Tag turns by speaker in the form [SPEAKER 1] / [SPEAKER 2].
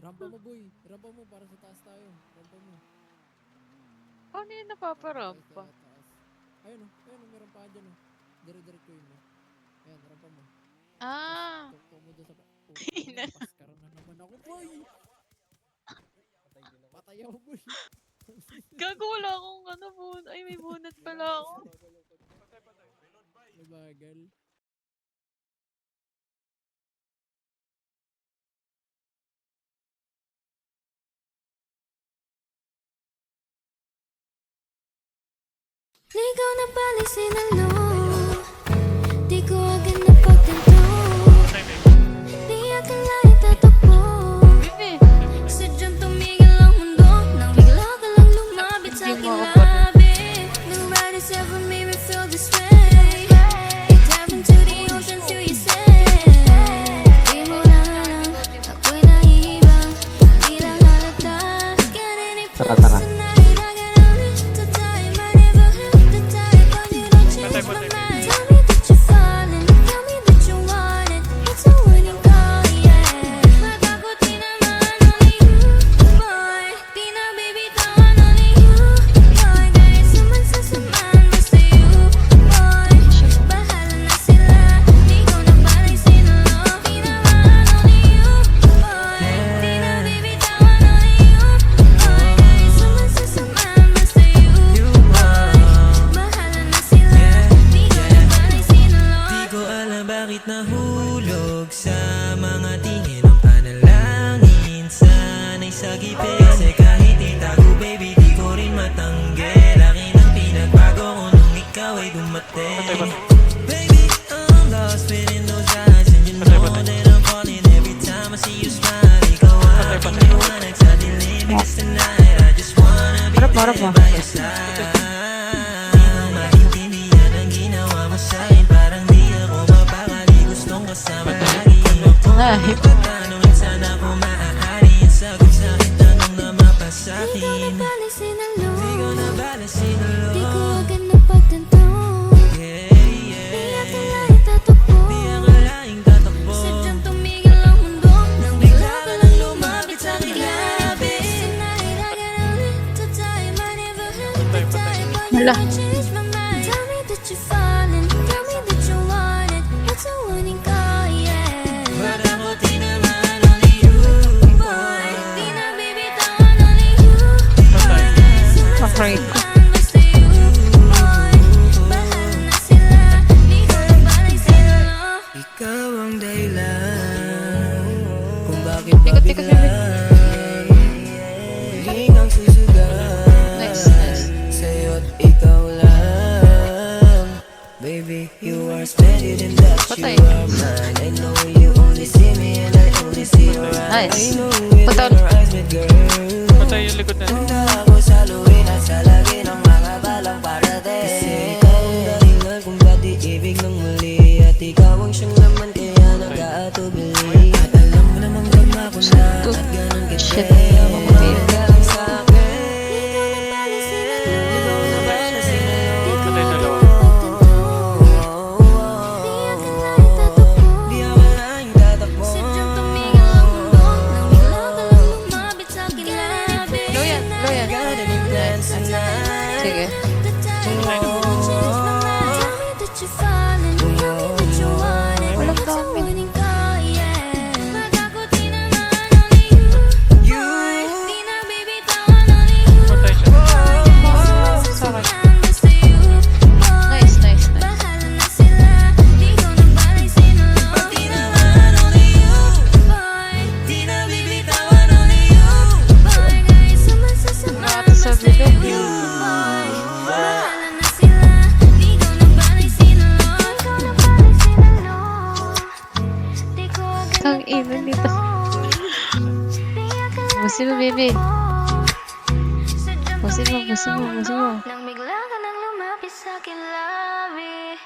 [SPEAKER 1] Rampa mo, boy. Rampa mo para sa taas tayo. Rampa mo.
[SPEAKER 2] Ano yung
[SPEAKER 1] Tayo
[SPEAKER 2] napaparampa?
[SPEAKER 1] sa taas. Ayun o. Ayun o. Meron pa dyan o. Dire-diretso yun mo. Ayan, rampa mo.
[SPEAKER 2] Ah!
[SPEAKER 1] Tuktok mo doon sa... Putang ina, paskara na naman ako, boy! Patay ako, boy.
[SPEAKER 2] Gago, wala akong ano, ay may bunot pala ako.
[SPEAKER 1] Mabagal.
[SPEAKER 3] Ligaw na palisin ang loob. Di ko agad napagtanto. Di akalain tatakbo.
[SPEAKER 2] Bebe!
[SPEAKER 3] Sadyang tumigil ang mundo nang bigla ka lang lumapit sa aking labi. Nobody's ever made me feel this way. Dive into the ocean, feel you say. Di mo na alam, ako'y nahihibang. Di lang halata. Get any place tonight. I get a little time. I never have the time, but you don't change my mind. Tell me that you're falling. Tell me that you want it. It's a winning call, yeah. Matakotin naman, only you, boy. Di na bibitawan, only you, boy. Kahit suman, basta you, boy. Bahala na sila, di ko na balay sinulo. Di naman, only you, boy. Di na bibitawan, only you, boy. Kahit suman, basta you, boy. Bahala na sila, di ko na balay sinulo.
[SPEAKER 4] Di ko alam bakit nahulog sa mga tingin ng panalangin. Sana'y sa gipit kasi kahit itago baby di ko rin matanggi. Laki ng pinagbago ko nung ikaw ay dumating. Baby, I'm lost within those eyes, and you know that I'm falling every time I see you smile. Ikaw ang iniwanag sa dilim, because tonight I just wanna be there by your side. Di mo maintindihan ang ginawa mo sa'kin, parang di ako mapakali, gustong kasama lagi.
[SPEAKER 2] Ay.
[SPEAKER 4] Tatanungin sana kung maaari, ang sagot sa'kin tanong na mapasakin.
[SPEAKER 3] Balisin ang
[SPEAKER 4] Di ko
[SPEAKER 3] loob.
[SPEAKER 4] na balasin ang
[SPEAKER 3] Di ko
[SPEAKER 4] loob.
[SPEAKER 3] agad napagtanto.
[SPEAKER 4] Yeah,
[SPEAKER 3] Di
[SPEAKER 4] yeah.
[SPEAKER 3] akalain tatakbo.
[SPEAKER 4] Di akalaing tatakbo.
[SPEAKER 3] Sadyang tumigil ang mundo nang bigla ka lang lumapit sa aking labi. Tonight I get a little time. I never had the time, but you
[SPEAKER 2] Hala.
[SPEAKER 3] don't change my mind. Tell me that you're falling. Tell me that you want it. It's a winning call, yeah.
[SPEAKER 4] Matakotin naman, only you,
[SPEAKER 3] Boy, di na bibitawan, only you, boy.
[SPEAKER 2] Afraid ko.
[SPEAKER 3] Basta you, boy. Bahala na sila, di ko na balay sinulo.
[SPEAKER 4] Ikaw ang dahilan kung bakit
[SPEAKER 2] Ikot, ikot,
[SPEAKER 4] bigla muling ang susugat.
[SPEAKER 2] Nice, nice.
[SPEAKER 4] Sa'yo't ikaw lang. Baby, you are splendid and that
[SPEAKER 2] Patay.
[SPEAKER 4] you are mine. I know you only see me and I only see your eyes.
[SPEAKER 2] Nice.
[SPEAKER 4] I know it
[SPEAKER 2] Patay.
[SPEAKER 4] in your eyes, but girl,
[SPEAKER 5] Patay yung likod na.
[SPEAKER 4] handa ako sa luwin at sa lagi ng mga balang parating. Kasi ikaw ang dahilan kung ba't iibig ng muli, at ikaw ang siyang laman kaya nag-aatubili. At alam mo namang drama ko na at ganun kita.
[SPEAKER 2] Shit.
[SPEAKER 4] Mahal ka lang sa'kin.
[SPEAKER 3] Ikaw na balisin ang loob. Di ko
[SPEAKER 5] Patay
[SPEAKER 3] agad
[SPEAKER 5] dalawa.
[SPEAKER 3] napagtanto. Di akalain tatakbo.
[SPEAKER 4] Di akalaing tatakbo.
[SPEAKER 3] Sadyang tumigil ang mundo nang bigla ka lang lumapit sa aking labi.
[SPEAKER 2] Loyan, loyan.
[SPEAKER 4] Got any plans tonight?
[SPEAKER 2] Sige. Walang dami.
[SPEAKER 4] You.
[SPEAKER 5] Patay siya.
[SPEAKER 2] Sorry. Nice, nice, nice.
[SPEAKER 4] Pati naman only you. Di na bibitawan only you.
[SPEAKER 2] Nakakasabi doon. Ang ina nito. Busin mo, baby. Busin mo, busin mo, busin mo.
[SPEAKER 3] Nang bigla ka nang lumapit sa akin, labi.